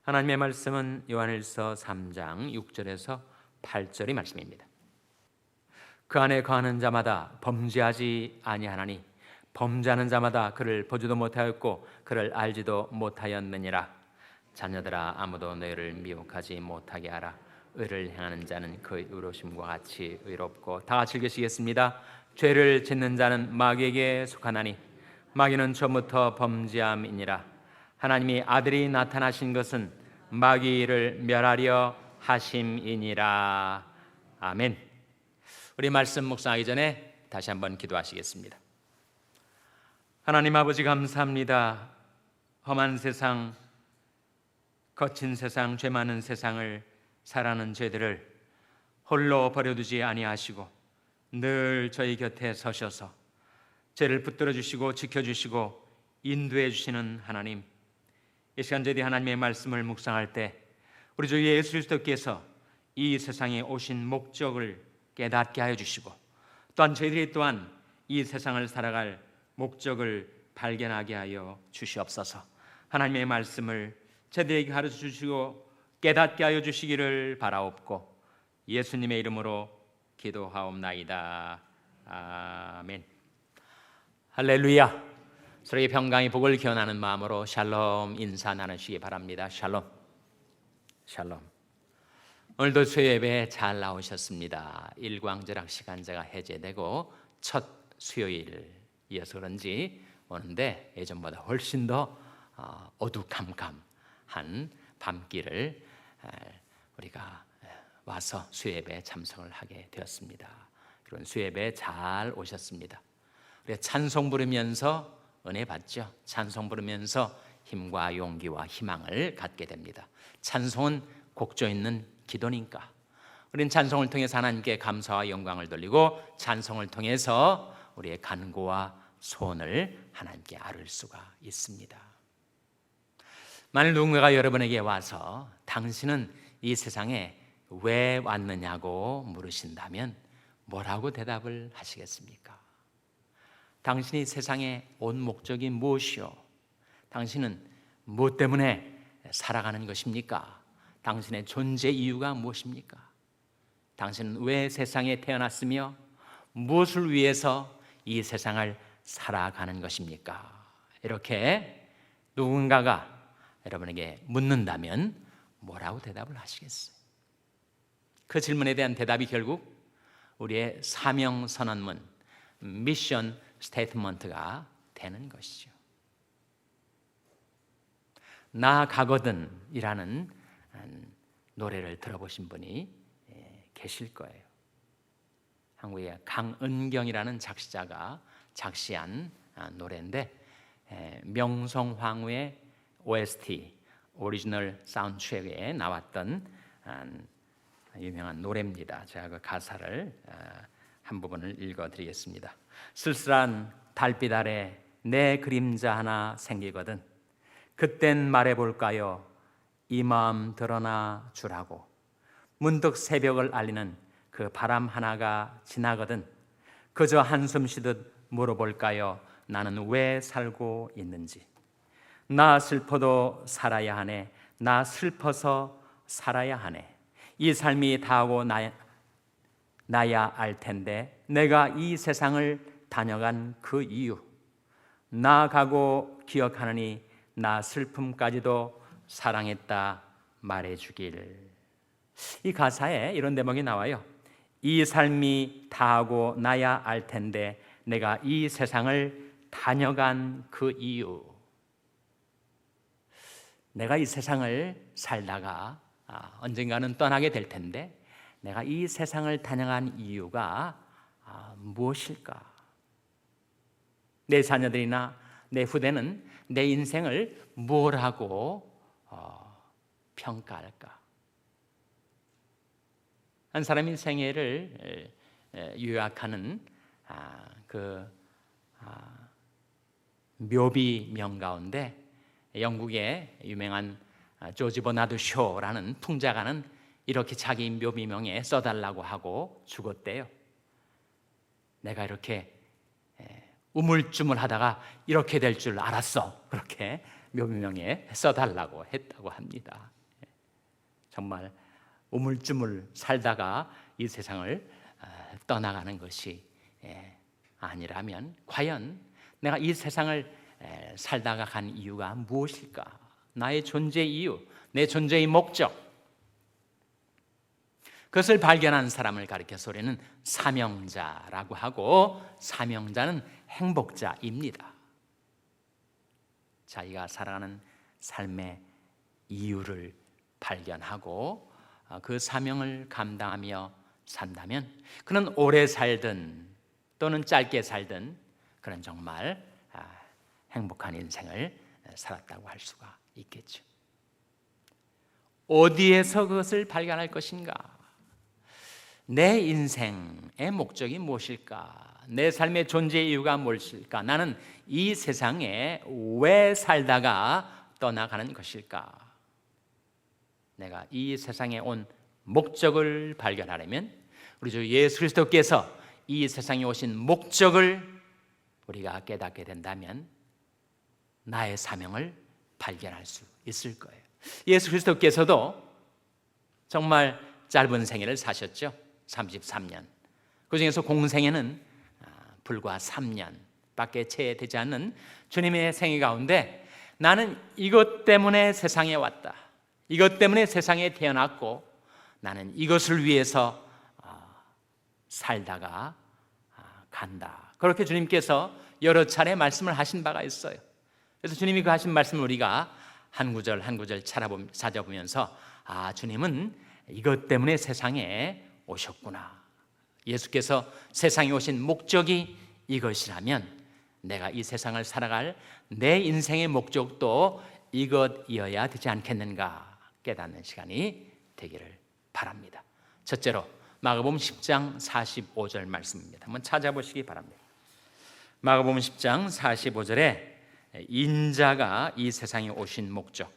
하나님의 말씀은 요한일서 3장 6절에서 8절의 말씀입니다. 그 안에 거하는 자마다 범죄하지 아니하나니 범죄하는 자마다 그를 보지도 못하였고 그를 알지도 못하였느니라. 자녀들아, 아무도 너희를 미혹하지 못하게 하라. 의를 행하는 자는 그 의로심과 같이 의롭고. 다 같이 읽으시겠습니다. 죄를 짓는 자는 마귀에게 속하나니 마귀는 처음부터 범죄함이니라. 하나님이 아들이 나타나신 것은 마귀를 멸하려 하심이니라. 아멘. 우리 말씀 묵상하기 전에 다시 한번 기도하시겠습니다. 하나님 아버지, 감사합니다. 험한 세상, 거친 세상, 죄 많은 세상을 살아가는 죄들을 홀로 버려두지 아니하시고 늘 저희 곁에 서셔서 죄를 붙들어 주시고 지켜주시고 인도해 주시는 하나님, 이 시간 저희들이 하나님의 말씀을 묵상할 때 우리 주 예수 그리스도께서 이 세상에 오신 목적을 깨닫게 하여 주시고, 또한 저희들이 또한 이 세상을 살아갈 목적을 발견하게 하여 주시옵소서. 하나님의 말씀을 저희들에게 가르쳐 주시고 깨닫게 하여 주시기를 바라옵고 예수님의 이름으로 기도하옵나이다. 아멘. 할렐루야. 서로의 평강의 복을 기원하는 마음으로 샬롬 인사 나누시기 바랍니다. 샬롬. 샬롬. 오늘도 수요 예배에 잘 나오셨습니다. 일광절약 시간제가 해제되고 첫 수요일이어서 그런지 오는데 예전보다 훨씬 더 어두컴컴한 밤길을 우리가 와서 수요 예배에 참석을 하게 되었습니다. 그런 수요 예배에 잘 오셨습니다. 우리가 찬송 부르면서 은혜 받죠. 찬송 부르면서 힘과 용기와 희망을 갖게 됩니다. 찬송은 곡조 있는 기도니까 우리는 찬송을 통해서 하나님께 감사와 영광을 돌리고 찬송을 통해서 우리의 간구와 소원을 하나님께 아뢰 수가 있습니다. 만일 누군가가 여러분에게 와서 당신은 이 세상에 왜 왔느냐고 물으신다면 뭐라고 대답을 하시겠습니까? 당신이 세상에 온 목적이 무엇이요? 당신은 무엇 때문에 살아가는 것입니까? 당신의 존재 이유가 무엇입니까? 당신은 왜 세상에 태어났으며 무엇을 위해서 이 세상을 살아가는 것입니까? 이렇게 누군가가 여러분에게 묻는다면 뭐라고 대답을 하시겠어요? 그 질문에 대한 대답이 결국 우리의 사명 선언문, 미션 스테이트먼트가 되는 것이죠. 나 가거든 이라는 노래를 들어보신 분이 계실 거예요. 한국의 강은경이라는 작시자가 작시한 노래인데 명성황후의 OST, 오리지널 사운드트랙에 나왔던 유명한 노래입니다. 제가 그 가사를 한 부분을 읽어드리겠습니다. 쓸쓸한 달빛 아래 내 그림자 하나 생기거든 그땐 말해볼까요? 이 마음 드러나 주라고. 문득 새벽을 알리는 그 바람 하나가 지나거든 그저 한숨 쉬듯 물어볼까요? 나는 왜 살고 있는지. 나 슬퍼도 살아야 하네. 나 슬퍼서 살아야 하네. 이 삶이 다하고 나야 알 텐데 내가 이 세상을 다녀간 그 이유. 나 가고 기억하느니 나 슬픔까지도 사랑했다 말해주길. 이 가사에 이런 대목이 나와요. 이 삶이 다하고 나야 알 텐데 내가 이 세상을 다녀간 그 이유. 내가 이 세상을 살다가 언젠가는 떠나게 될 텐데 내가 이 세상을 다녀간 이유가 무엇일까? 내 자녀들이나 내 후대는 내 인생을 뭐라고 평가할까? 한 사람의 생애를 요약하는 그 묘비명 가운데 영국의 유명한 조지 버나드 쇼라는 풍자가는 이렇게 자기 묘비명에 써달라고 하고 죽었대요. 내가 이렇게 우물쭈물하다가 이렇게 될 줄 알았어. 그렇게 묘명에 써달라고 했다고 합니다. 정말 우물쭈물 살다가 이 세상을 떠나가는 것이 아니라면 과연 내가 이 세상을 살다가 간 이유가 무엇일까? 나의 존재 이유, 내 존재의 목적, 그것을 발견한 사람을 가리켜서 우리는 사명자라고 하고, 사명자는 행복자입니다. 자기가 살아가는 삶의 이유를 발견하고 그 사명을 감당하며 산다면 그는 오래 살든 또는 짧게 살든 그는 정말 행복한 인생을 살았다고 할 수가 있겠죠. 어디에서 그것을 발견할 것인가? 내 인생의 목적이 무엇일까? 내 삶의 존재 이유가 무엇일까? 나는 이 세상에 왜 살다가 떠나가는 것일까? 내가 이 세상에 온 목적을 발견하려면 우리 주 예수 그리스도께서 이 세상에 오신 목적을 우리가 깨닫게 된다면 나의 사명을 발견할 수 있을 거예요. 예수 그리스도께서도 정말 짧은 생애를 사셨죠. 33년. 그중에서 공생애는 불과 3년밖에 채 되지 않는 주님의 생애 가운데 나는 이것 때문에 세상에 왔다, 이것 때문에 세상에 태어났고 나는 이것을 위해서 살다가 간다, 그렇게 주님께서 여러 차례 말씀을 하신 바가 있어요. 그래서 주님이 그 하신 말씀을 우리가 한 구절 한 구절 찾아보면서 주님은 이것 때문에 세상에 오셨구나, 예수께서 세상에 오신 목적이 이것이라면 내가 이 세상을 살아갈 내 인생의 목적도 이것이어야 되지 않겠는가 깨닫는 시간이 되기를 바랍니다. 첫째로 마가복음 10장 45절 말씀입니다. 한번 찾아보시기 바랍니다. 마가복음 10장 45절에 인자가 이 세상에 오신 목적,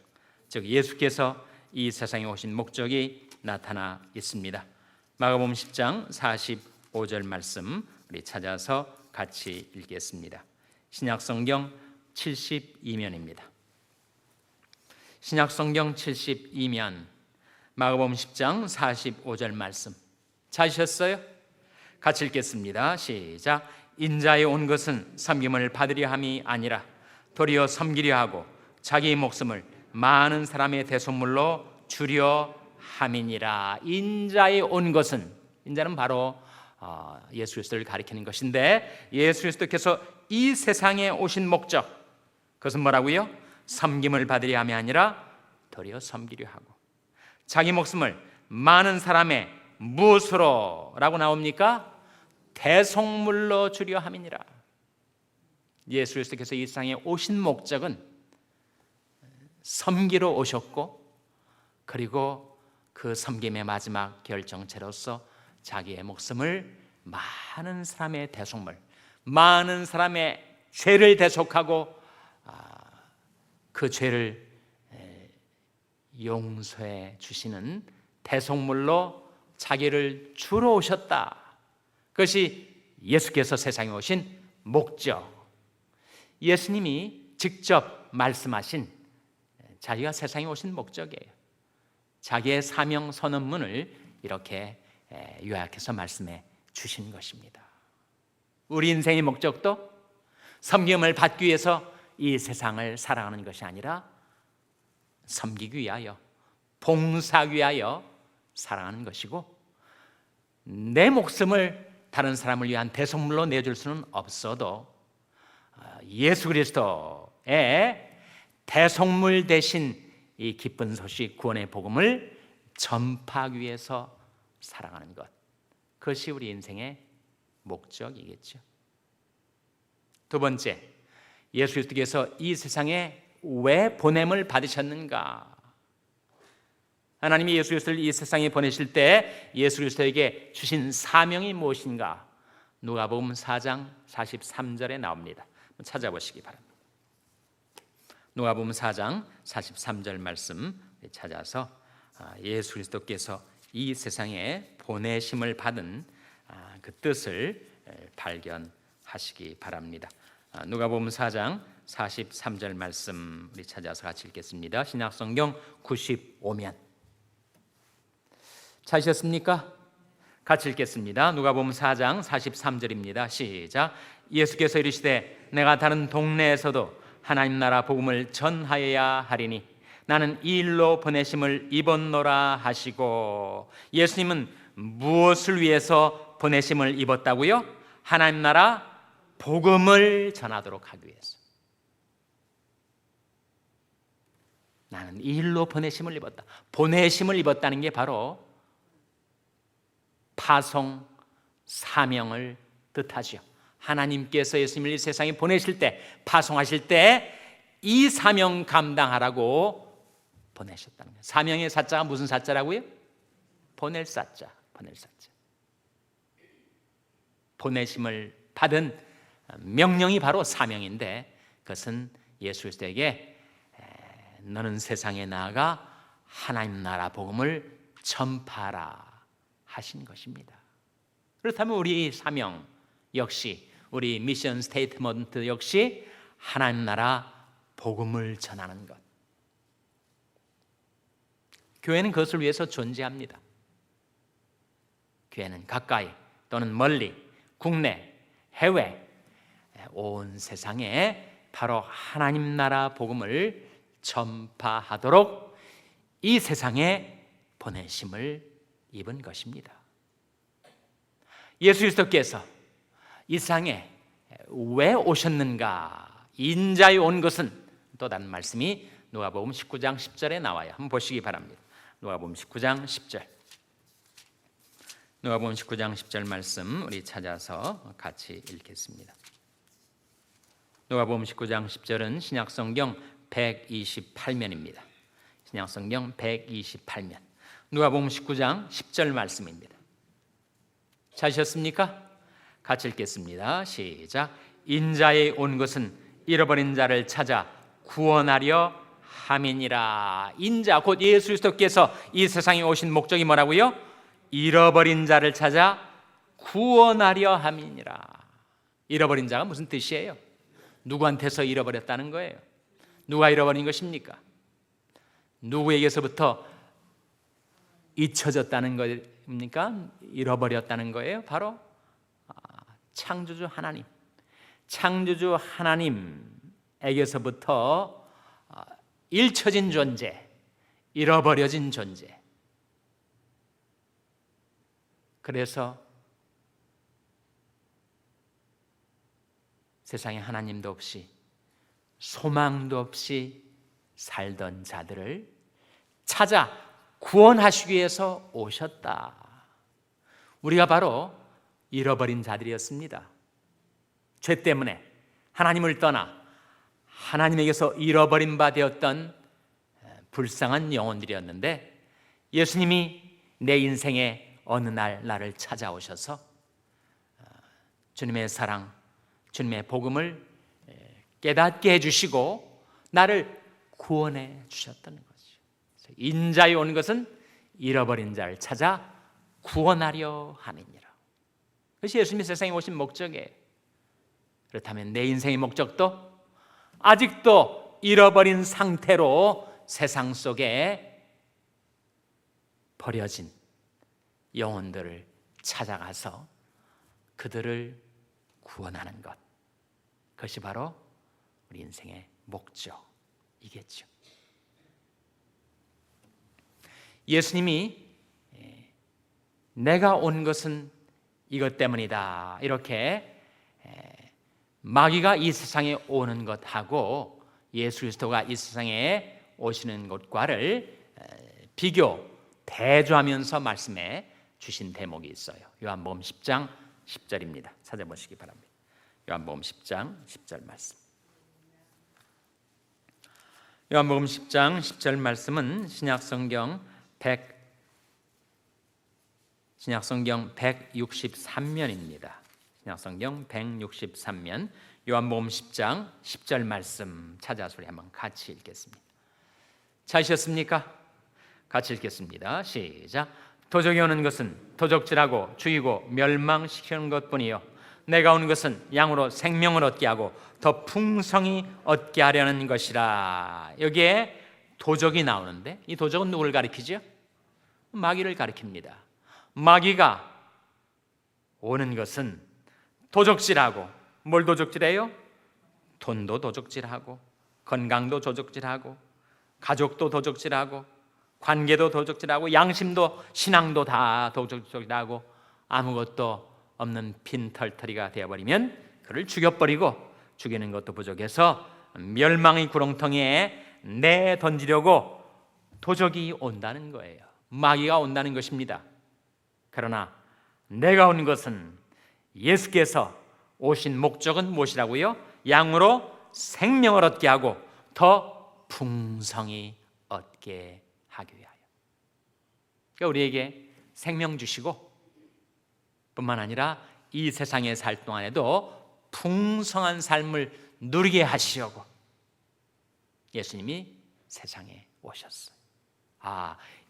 즉 예수께서 이 세상에 오신 목적이 나타나 있습니다. 마가복음 10장 45절 말씀 우리 찾아서 같이 읽겠습니다. 신약성경 72면입니다. 신약성경 72면 마가복음 10장 45절 말씀 찾으셨어요? 같이 읽겠습니다. 시작. 인자에 온 것은 섬김을 받으려 함이 아니라 도리어 섬기려 하고 자기 목숨을 많은 사람의 대속물로 주려 함이니라. 인자에 온 것은, 인자는 바로 예수 그리스도를 가리키는 것인데, 예수 그리스도께서 이 세상에 오신 목적, 그것은 뭐라고요? 섬김을 받으려 함이 아니라 도리어 섬기려 하고 자기 목숨을 많은 사람의 무엇으로 라고 나옵니까? 대속물로 주려 함이니라. 예수 그리스도께서 이 세상에 오신 목적은 섬기러 오셨고, 그리고 그 섬김의 마지막 결정체로서 자기의 목숨을 많은 사람의 대속물, 많은 사람의 죄를 대속하고 그 죄를 용서해 주시는 대속물로 자기를 주러 오셨다. 그것이 예수께서 세상에 오신 목적, 예수님이 직접 말씀하신 자기가 세상에 오신 목적이에요. 자기의 사명 선언문을 이렇게 요약해서 말씀해 주신 것입니다. 우리 인생의 목적도 섬김을 받기 위해서 이 세상을 살아가는 것이 아니라 섬기기 위하여, 봉사하기 위하여 살아가는 것이고, 내 목숨을 다른 사람을 위한 대속물로 내줄 수는 없어도 예수 그리스도의 대속물 대신 이 기쁜 소식, 구원의 복음을 전파하기 위해서 살아가는 것, 그것이 우리 인생의 목적이겠죠. 두 번째, 예수 그리스도께서 이 세상에 왜 보냄을 받으셨는가? 하나님이 예수 그리스도를 이 세상에 보내실 때 예수 그리스도에게 주신 사명이 무엇인가? 누가복음 4장 43절에 나옵니다. 찾아보시기 바랍니다. 누가복음 4장 43절 말씀 찾아서 예수 그리스도께서 이 세상에 보내심을 받은 그 뜻을 발견하시기 바랍니다. 누가복음 4장 43절 말씀 우리 찾아서 같이 읽겠습니다. 신약성경 95면 찾으셨습니까? 같이 읽겠습니다. 누가복음 4장 43절입니다. 시작. 예수께서 이르시되 내가 다른 동네에서도 하나님 나라 복음을 전하여야 하리니 나는 이 일로 보내심을 입었노라 하시고, 예수님은 무엇을 위해서 보내심을 입었다고요? 하나님 나라 복음을 전하도록 하기 위해서. 나는 이 일로 보내심을 입었다. 보내심을 입었다는 게 바로 파송, 사명을 뜻하죠. 하나님께서 예수님을 이 세상에 보내실 때, 파송하실 때 이 사명 감당하라고 보내셨다는 거예요. 사명의 사자가 무슨 사자라고요? 보낼 사자, 보낼 사자. 보내심을 받은 명령이 바로 사명인데, 그것은 예수 그리스도에게 너는 세상에 나아가 하나님 나라 복음을 전파하라 하신 것입니다. 그렇다면 우리 사명 역시, 우리 미션 스테이트먼트 역시 하나님 나라 복음을 전하는 것. 교회는 그것을 위해서 존재합니다. 교회는 가까이 또는 멀리, 국내, 해외, 온 세상에 바로 하나님 나라 복음을 전파하도록 이 세상에 보내심을 입은 것입니다. 예수 그리스도께서 이 세상에 왜 오셨는가? 인자에 온 것은 또 다른 말씀이 누가복음 19장 10절에 나와요. 한번 보시기 바랍니다. 누가복음 19장 10절. 누가복음 19장 10절 말씀 우리 찾아서 같이 읽겠습니다. 누가복음 19장 10절은 신약성경 128면입니다. 신약성경 128면. 누가복음 19장 10절 말씀입니다. 찾으셨습니까? 같이 읽겠습니다. 시작. 인자에 온 것은 잃어버린 자를 찾아 구원하려 함이니라. 인자 곧 예수 그리스도께서 이 세상에 오신 목적이 뭐라고요? 잃어버린 자를 찾아 구원하려 함이니라. 잃어버린 자가 무슨 뜻이에요? 누구한테서 잃어버렸다는 거예요? 누가 잃어버린 것입니까? 누구에게서부터 잊혀졌다는 겁니까? 잃어버렸다는 거예요? 바로 창조주 하나님, 창조주 하나님에게서부터 잃혀진 존재, 잃어버려진 존재. 그래서 세상에 하나님도 없이 소망도 없이 살던 자들을 찾아 구원하시기 위해서 오셨다. 우리가 바로 잃어버린 자들이었습니다. 죄 때문에 하나님을 떠나 하나님에게서 잃어버린 바 되었던 불쌍한 영혼들이었는데, 예수님이 내 인생에 어느 날 나를 찾아오셔서 주님의 사랑, 주님의 복음을 깨닫게 해주시고 나를 구원해 주셨다는 거죠. 인자에 온 것은 잃어버린 자를 찾아 구원하려 함이니라. 그것이 예수님이 세상에 오신 목적이에요. 그렇다면 내 인생의 목적도 아직도 잃어버린 상태로 세상 속에 버려진 영혼들을 찾아가서 그들을 구원하는 것, 그것이 바로 우리 인생의 목적이겠죠. 예수님이 내가 온 것은 이것 때문이다, 이렇게 마귀가 이 세상에 오는 것하고 예수 그리스도가 이 세상에 오시는 것과를 비교, 대조하면서 말씀해 주신 대목이 있어요. 요한복음 10장 10절입니다. 찾아보시기 바랍니다. 요한복음 10장 10절 말씀. 요한복음 10장 10절 말씀은 신약성경 163면입니다. 신약성경 163면 요한복음 10장 10절 말씀 찾아서 우리 한번 같이 읽겠습니다. 찾으셨습니까? 같이 읽겠습니다. 시작. 도적이 오는 것은 도적질하고 죽이고 멸망시키는 것뿐이요 내가 온 것은 양으로 생명을 얻게 하고 더 풍성히 얻게 하려는 것이라. 여기에 도적이 나오는데 이 도적은 누구를 가리키죠? 마귀를 가리킵니다. 마귀가 오는 것은 도적질하고, 뭘 도적질해요? 돈도 도적질하고, 건강도 도적질하고, 가족도 도적질하고, 관계도 도적질하고, 양심도 신앙도 다 도적질하고, 아무것도 없는 빈털터리가 되어버리면 그를 죽여버리고, 죽이는 것도 부족해서 멸망의 구렁텅이에 내던지려고 도적이 온다는 거예요. 마귀가 온다는 것입니다. 그러나 내가 온 것은, 예수께서 오신 목적은 무엇이라고요? 양으로 생명을 얻게 하고 더 풍성히 얻게 하기 위하여. 그러니까 우리에게 생명 주시고 뿐만 아니라 이 세상에 살 동안에도 풍성한 삶을 누리게 하시려고 예수님이 세상에 오셨어요.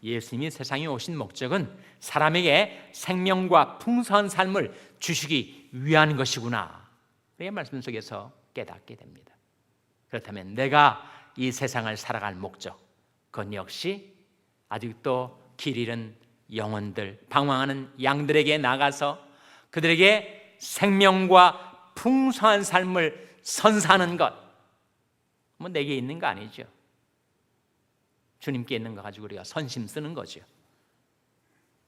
예수님이 세상에 오신 목적은 사람에게 생명과 풍성한 삶을 주시기 위한 것이구나. 이 말씀 속에서 깨닫게 됩니다. 그렇다면 내가 이 세상을 살아갈 목적, 그건 역시 아직도 길 잃은 영혼들, 방황하는 양들에게 나가서 그들에게 생명과 풍성한 삶을 선사하는 것, 뭐 내게 있는 거 아니죠. 주님께 있는 거 가지고 우리가 선심 쓰는 거죠.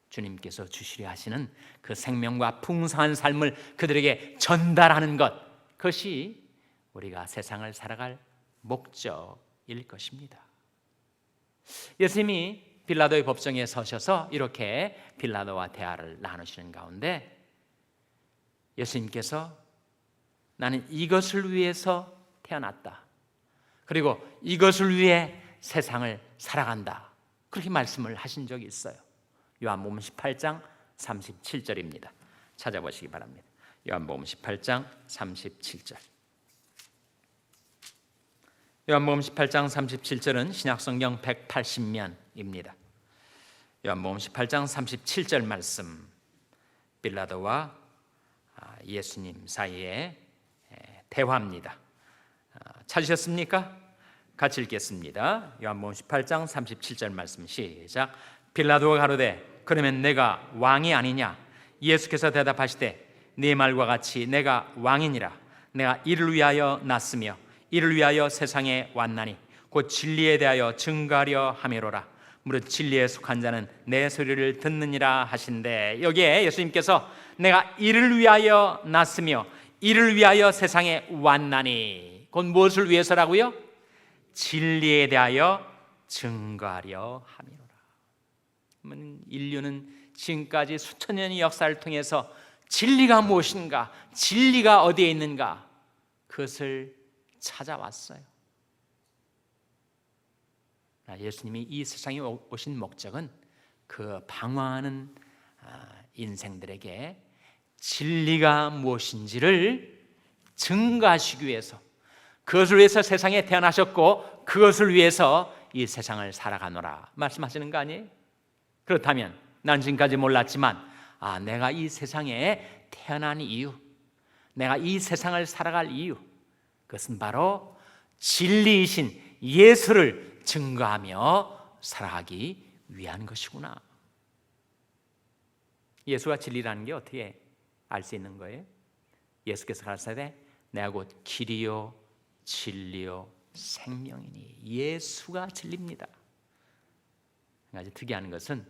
주님께서 주시려 하시는 그 생명과 풍성한 삶을 그들에게 전달하는 것, 그것이 우리가 세상을 살아갈 목적일 것입니다. 예수님이 빌라도의 법정에 서셔서 이렇게 빌라도와 대화를 나누시는 가운데 예수님께서 나는 이것을 위해서 태어났다, 그리고 이것을 위해 세상을 살아간다, 그렇게 말씀을 하신 적이 있어요. 요한복음 18장 37절입니다. 찾아보시기 바랍니다. 요한복음 18장 37절. 요한복음 18장 37절은 신약성경 180면입니다. 요한복음 18장 37절 말씀, 빌라도와 예수님 사이의 대화입니다. 찾으셨습니까? 같이 읽겠습니다. 요한복음 18장 37절 말씀 시작. 빌라도가 가로되 그러면 내가 왕이 아니냐? 예수께서 대답하시되 네 말과 같이 내가 왕이니라. 내가 이를 위하여 났으며 이를 위하여 세상에 왔나니 곧 진리에 대하여 증거하려 함이로라. 무릇 진리에 속한 자는 내 소리를 듣느니라 하신대. 여기에 예수님께서 내가 이를 위하여 났으며 이를 위하여 세상에 왔나니, 곧 무엇을 위해서라고요? 진리에 대하여 증거하려 함이로라. 인류는 지금까지 수천 년의 역사를 통해서 진리가 무엇인가, 진리가 어디에 있는가, 그것을 찾아왔어요. 예수님이 이 세상에 오신 목적은 그 방황하는 인생들에게 진리가 무엇인지를 증거하시기 위해서, 그것을 위해서 세상에 태어나셨고 그것을 위해서 이 세상을 살아가노라 말씀하시는 거 아니에요? 그렇다면 난 지금까지 몰랐지만 내가 이 세상에 태어난 이유, 내가 이 세상을 살아갈 이유, 그것은 바로 진리이신 예수를 증거하며 살아가기 위한 것이구나. 예수가 진리라는 게 어떻게 알 수 있는 거예요? 예수께서 가라사대 내가 곧 길이요 진리요 생명이니. 예수가 진리입니다. 아주 특이한 것은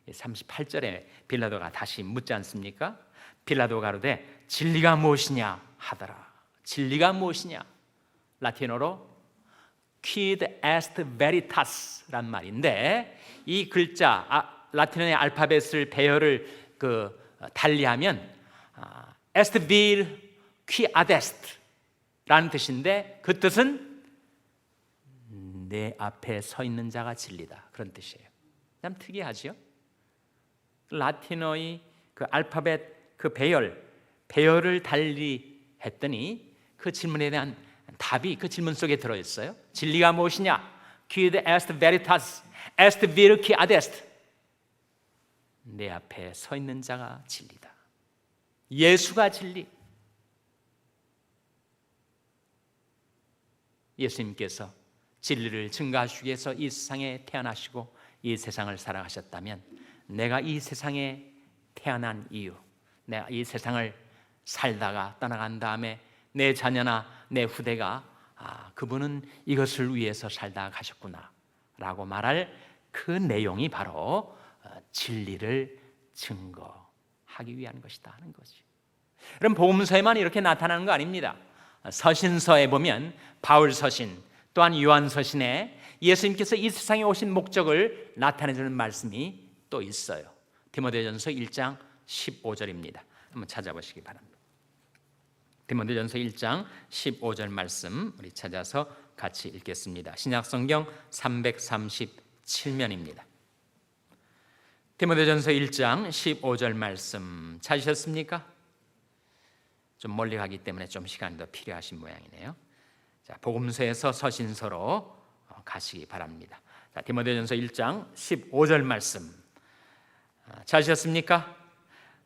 38절에 빌라도가 다시 묻지 않습니까? 빌라도가 가로되 진리가 무엇이냐 하더라. 진리가 무엇이냐? 라틴어로 quid est veritas란 말인데, 이 글자 라틴어의 알파벳을 배열을 달리하면 est vir qui adest 라는 뜻인데, 그 뜻은 내 앞에 서 있는 자가 진리다, 그런 뜻이에요. 참 특이하죠? 라틴어의 그 알파벳 그 배열을 달리 했더니 그 질문에 대한 답이 그 질문 속에 들어있어요. 진리가 무엇이냐? Quid est veritas, est vir qui adest. 내 앞에 서 있는 자가 진리다. 예수가 진리. 예수님께서 진리를 증거하시기 위해서 이 세상에 태어나시고 이 세상을 살아가셨다면 내가 이 세상에 태어난 이유, 내가 이 세상을 살다가 떠나간 다음에 내 자녀나 내 후대가 그분은 이것을 위해서 살다 가셨구나 라고 말할 그 내용이 바로 진리를 증거하기 위한 것이다 하는 거지. 그럼 복음서에만 이렇게 나타나는 거 아닙니다. 서신서에 보면 바울 서신 또한 요한 서신에 예수님께서 이 세상에 오신 목적을 나타내주는 말씀이 또 있어요. 디모데전서 1장 15절입니다. 한번 찾아보시기 바랍니다. 디모데전서 1장 15절 말씀 우리 찾아서 같이 읽겠습니다. 신약성경 337면입니다. 디모데전서 1장 15절 말씀 찾으셨습니까? 좀 멀리 가기 때문에 좀 시간이 더 필요하신 모양이네요. 자, 복음서에서 서신서로 가시기 바랍니다. 자, 디모데전서 1장 15절 말씀 찾으셨습니까?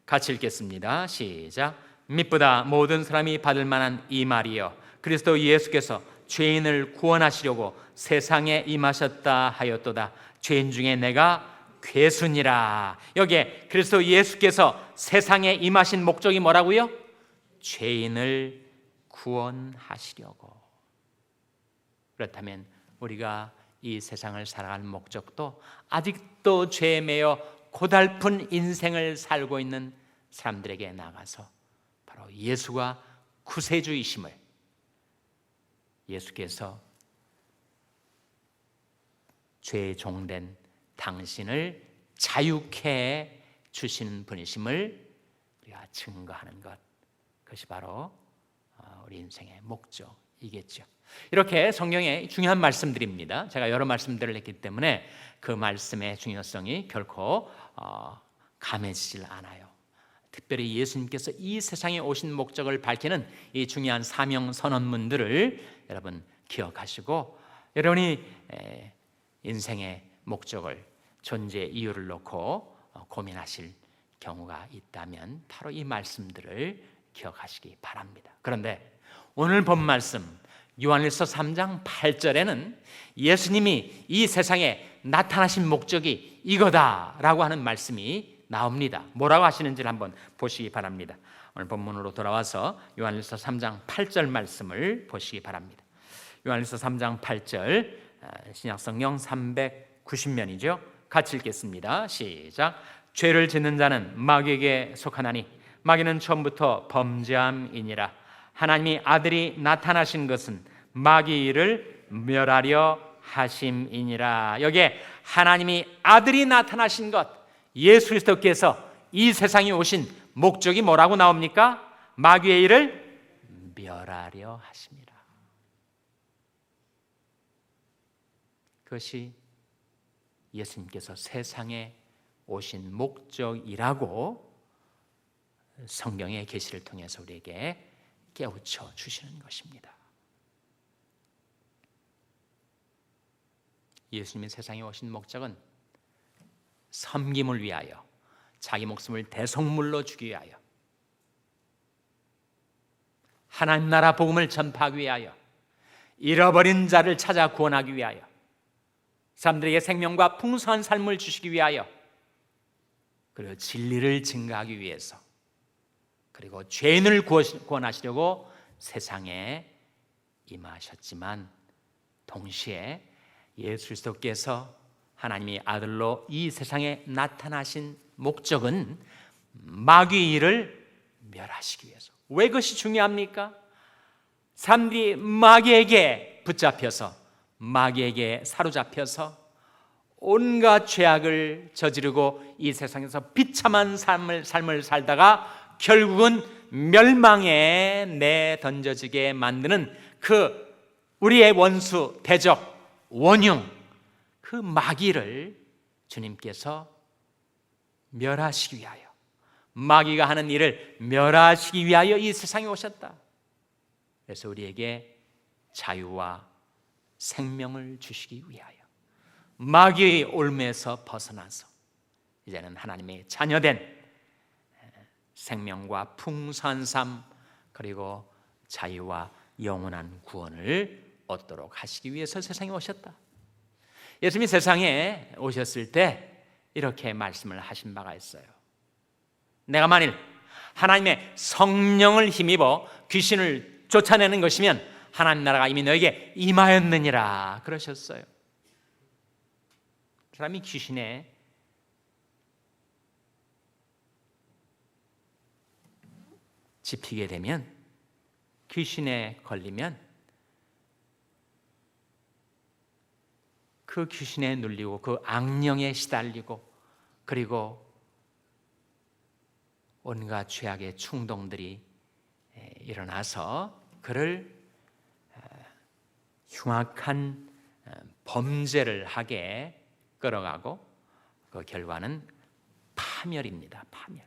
같이 읽겠습니다. 시작. mit보다 모든 사람이 받을 만한 이 말이여 그리스도 예수께서 죄인을 구원하시려고 세상에 임하셨다 하였도다. 죄인 중에 내가 괴순이라. 여기에 그리스도 예수께서 세상에 임하신 목적이 뭐라고요? 죄인을 구원하시려고. 그렇다면 우리가 이 세상을 살아갈 목적도 아직도 죄에 매여 고달픈 인생을 살고 있는 사람들에게 나가서 바로 예수가 구세주이심을, 예수께서 죄의 종된 당신을 자유케 주시는 분이심을 우리가 증거하는 것, 그것이 바로 우리 인생의 목적이겠죠. 이렇게 성경에 중요한 말씀들입니다. 제가 여러 말씀들을 했기 때문에 그 말씀의 중요성이 결코 감해지질 않아요. 특별히 예수님께서 이 세상에 오신 목적을 밝히는 이 중요한 사명 선언문들을 여러분 기억하시고, 여러분이 인생의 목적을, 존재의 이유를 놓고 고민하실 경우가 있다면 바로 이 말씀들을 기억하시기 바랍니다. 그런데 오늘 본 말씀 요한일서 3장 8절에는 예수님이 이 세상에 나타나신 목적이 이거다라고 하는 말씀이 나옵니다. 뭐라고 하시는지를 한번 보시기 바랍니다. 오늘 본문으로 돌아와서 요한일서 3장 8절 말씀을 보시기 바랍니다. 요한일서 3장 8절 신약성경 390면이죠. 같이 읽겠습니다. 시작. 죄를 짓는 자는 마귀에게 속하나니 마귀는 처음부터 범죄함이니라. 하나님이 아들이 나타나신 것은 마귀의 일을 멸하려 하심이니라. 여기에 하나님이 아들이 나타나신 것, 예수 그리스도께서 이 세상에 오신 목적이 뭐라고 나옵니까? 마귀의 일을 멸하려 하심이라. 그것이 예수님께서 세상에 오신 목적이라고 성경의 계시를 통해서 우리에게 깨우쳐 주시는 것입니다. 예수님이 세상에 오신 목적은 섬김을 위하여, 자기 목숨을 대속물로 주기 위하여, 하나님 나라 복음을 전파하기 위하여, 잃어버린 자를 찾아 구원하기 위하여, 사람들에게 생명과 풍성한 삶을 주시기 위하여, 그리고 진리를 증거하기 위해서, 그리고 죄인을 구원하시려고 세상에 임하셨지만, 동시에 예수 그리스도께서 하나님의 아들로 이 세상에 나타나신 목적은 마귀의 일을 멸하시기 위해서. 왜 그것이 중요합니까? 사람들이 마귀에게 붙잡혀서, 마귀에게 사로잡혀서 온갖 죄악을 저지르고 이 세상에서 비참한 삶을 살다가 결국은 멸망에 내던져지게 만드는 그 우리의 원수, 대적, 원흉, 그 마귀를 주님께서 멸하시기 위하여, 마귀가 하는 일을 멸하시기 위하여 이 세상에 오셨다. 그래서 우리에게 자유와 생명을 주시기 위하여, 마귀의 올무에서 벗어나서 이제는 하나님의 자녀된 생명과 풍성한 삶, 그리고 자유와 영원한 구원을 얻도록 하시기 위해서 세상에 오셨다. 예수님이 세상에 오셨을 때 이렇게 말씀을 하신 바가 있어요. 내가 만일 하나님의 성령을 힘입어 귀신을 쫓아내는 것이면 하나님 나라가 이미 너에게 임하였느니라 그러셨어요. 사람이 귀신에 집히게 되면, 귀신에 걸리면 그 귀신에 눌리고 그 악령에 시달리고, 그리고 온갖 죄악의 충동들이 일어나서 그를 흉악한 범죄를 하게 끌어가고, 그 결과는 파멸입니다. 파멸.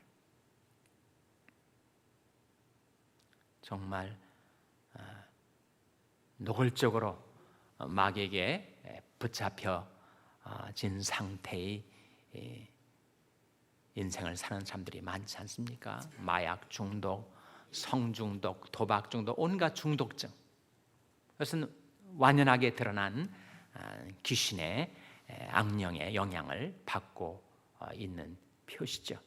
정말 노골적으로 마귀에게 붙잡혀진 상태의 인생을 사는 사람들이 많지 않습니까? 마약 중독, 성중독, 도박 중독, 온갖 중독증. 그것은 완연하게 드러난 귀신의 악령의 영향을 받고 있는 표시죠.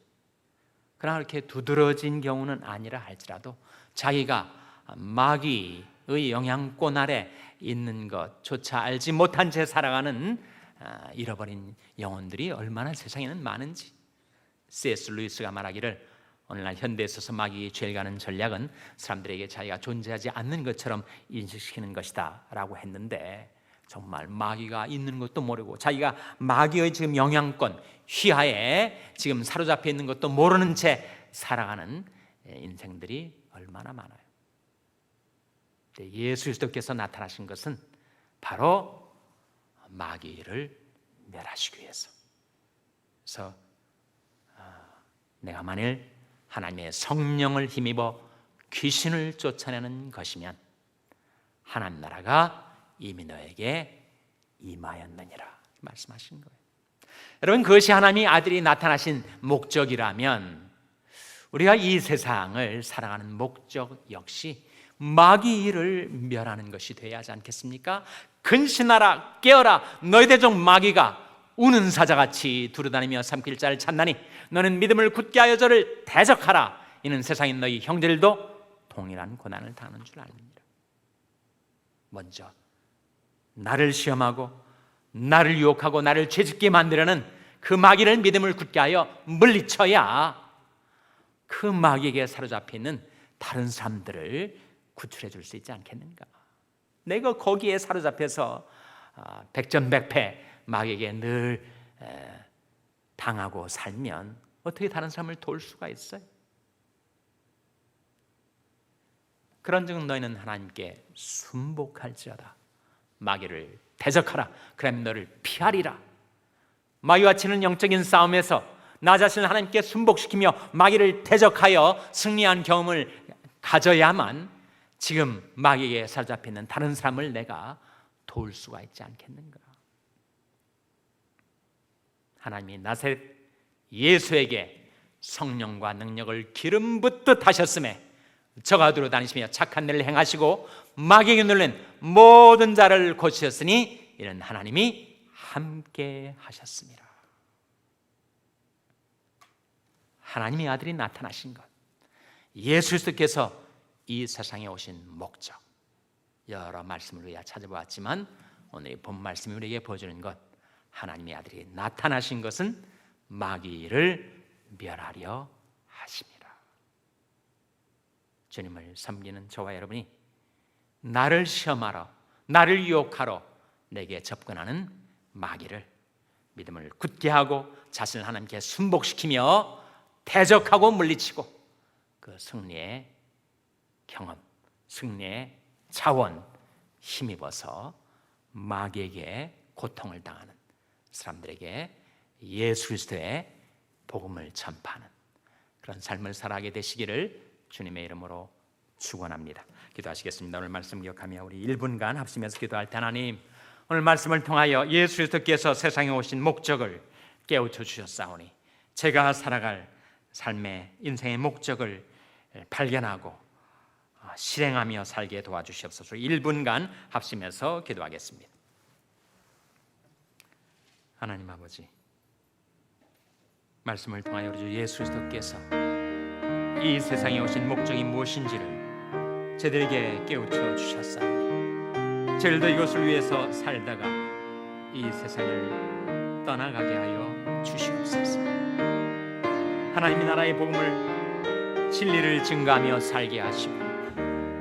그러나 그렇게 두드러진 경우는 아니라 할지라도 자기가 마귀의 영향권 아래 있는 것조차 알지 못한 채 살아가는 잃어버린 영혼들이 얼마나 세상에는 많은지. C.S. 루이스가 말하기를 오늘날 현대에 있어서 마귀의 죄를 가는 전략은 사람들에게 자기가 존재하지 않는 것처럼 인식시키는 것이다 라고 했는데, 정말 마귀가 있는 것도 모르고 자기가 마귀의 지금 영향권 휘하에 지금 사로잡혀 있는 것도 모르는 채 살아가는 인생들이 얼마나 많아요. 예수 그리스도께서 나타나신 것은 바로 마귀를 멸하시기 위해서. 그래서 내가 만일 하나님의 성령을 힘입어 귀신을 쫓아내는 것이면 하나님 나라가 이미 너에게 임하였느니라 말씀하신 거예요. 여러분, 그것이 하나님의 아들이 나타나신 목적이라면 우리가 이 세상을 살아가는 목적 역시 마귀를 멸하는 것이 되어야 하지 않겠습니까? 근신하라, 깨어라, 너희 대적 마귀가 우는 사자같이 두루다니며 삼킬 자를 찾나니 너는 믿음을 굳게 하여 저를 대적하라. 이는 세상에 너희 형제들도 동일한 고난을 당하는 줄 압니다. 먼저 나를 시험하고 나를 유혹하고 나를 죄짓게 만들려는 그 마귀를 믿음을 굳게 하여 물리쳐야 그 마귀에게 사로잡혀 있는 다른 사람들을 구출해 줄 수 있지 않겠는가? 내가 거기에 사로잡혀서 백전백패 마귀에게 늘 당하고 살면 어떻게 다른 사람을 도울 수가 있어요? 그런즉 너희는 하나님께 순복할지어다. 마귀를 대적하라. 그럼 너를 피하리라. 마귀와 치는 영적인 싸움에서 나 자신을 하나님께 순복시키며 마귀를 대적하여 승리한 경험을 가져야만 지금 마귀에게 사로잡혀 있는 다른 사람을 내가 도울 수가 있지 않겠는가? 하나님이 나사렛 예수에게 성령과 능력을 기름 붓듯 하셨음에 저가 두루 다니시며 착한 일을 행하시고 마귀에게 눌린 모든 자를 고치셨으니 이는 하나님이 함께 하셨습니다. 하나님의 아들이 나타나신 것, 예수 그리스도께서 이 세상에 오신 목적, 여러 말씀을 우리가 찾아보았지만 오늘 본 말씀이 우리에게 보여주는 것, 하나님의 아들이 나타나신 것은 마귀를 멸하려 하십니다. 주님을 섬기는 저와 여러분이 나를 시험하러, 나를 유혹하러 내게 접근하는 마귀를 믿음을 굳게 하고 자신을 하나님께 순복시키며 대적하고 물리치고 그 승리의 경험, 승리의 자원 힘입어서 마귀에게 고통을 당하는 사람들에게 예수 그리스도의 복음을 전파하는 그런 삶을 살아가게 되시기를 주님의 이름으로 축원합니다. 기도하시겠습니다. 오늘 말씀 기억하며 우리 1분간 합심해서 기도할 때, 하나님, 오늘 말씀을 통하여 예수 그리스도께서 세상에 오신 목적을 깨우쳐 주셨사오니 제가 살아갈 삶의 인생의 목적을 발견하고 실행하며 살게 도와주시옵소서. 1분간 합심해서 기도하겠습니다. 하나님 아버지, 말씀을 통하여 우리 주 예수 그리스도께서 이 세상에 오신 목적이 무엇인지를 저희들에게 깨우쳐 주셨사오니 저희들도 이것을 위해서 살다가 이 세상을 떠나가게 하여 주시옵소서. 하나님의 나라의 복음을 진리를 증거하며 살게 하시고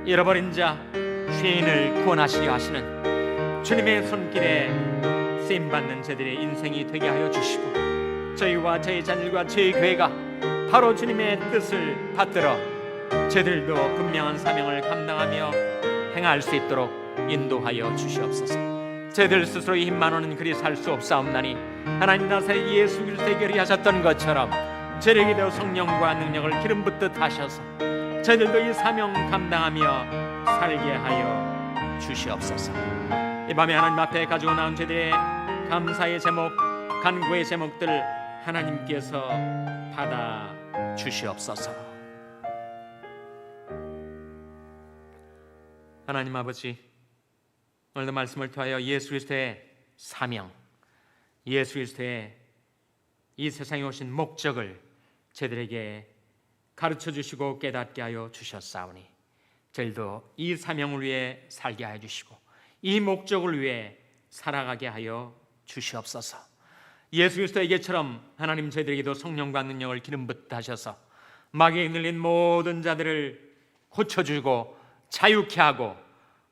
잃어버린 자 죄인을 구원하시려 하시는 주님의 손길에 쓰임받는 저희들의 인생이 되게 하여 주시고 저희와 저희 자녀들과 저희 교회가 바로 주님의 뜻을 받들어 저희들도 분명한 사명을 감당하며 행할 수 있도록 인도하여 주시옵소서. 저희들 스스로의 힘만으로는 그리 살 수 없사옵나니 하나님 나사의 예수 그리스도의 결의 하셨던 것처럼 저희에게도 성령과 능력을 기름 붓듯 하셔서 저희들도 이 사명 감당하며 살게 하여 주시옵소서. 이 밤에 하나님 앞에 가지고 나온 저희들의 감사의 제목, 간구의 제목들 하나님께서 받아 주시옵소서. 하나님 아버지, 오늘도 말씀을 통하여 예수 그리스도의 사명, 예수 그리스도의 이 세상에 오신 목적을 저희들에게 가르쳐 주시고 깨닫게 하여 주셨사오니 저희도 이 사명을 위해 살게 하여 주시고 이 목적을 위해 살아가게 하여 주시옵소서. 예수 그리스도에게처럼 하나님 저희들에게도 성령과 능력을 기름 붓듯 하셔서 마귀에 눌린 모든 자들을 고쳐주고 자유케 하고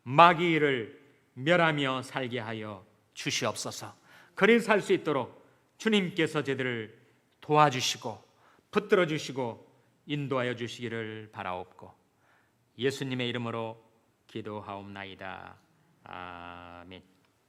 마귀를 멸하며 살게 하여 주시옵소서. 그리 살 수 있도록 주님께서 저희들을 도와주시고 붙들어 주시고 인도하여 주시기를 바라옵고 예수님의 이름으로 기도하옵나이다. 아멘.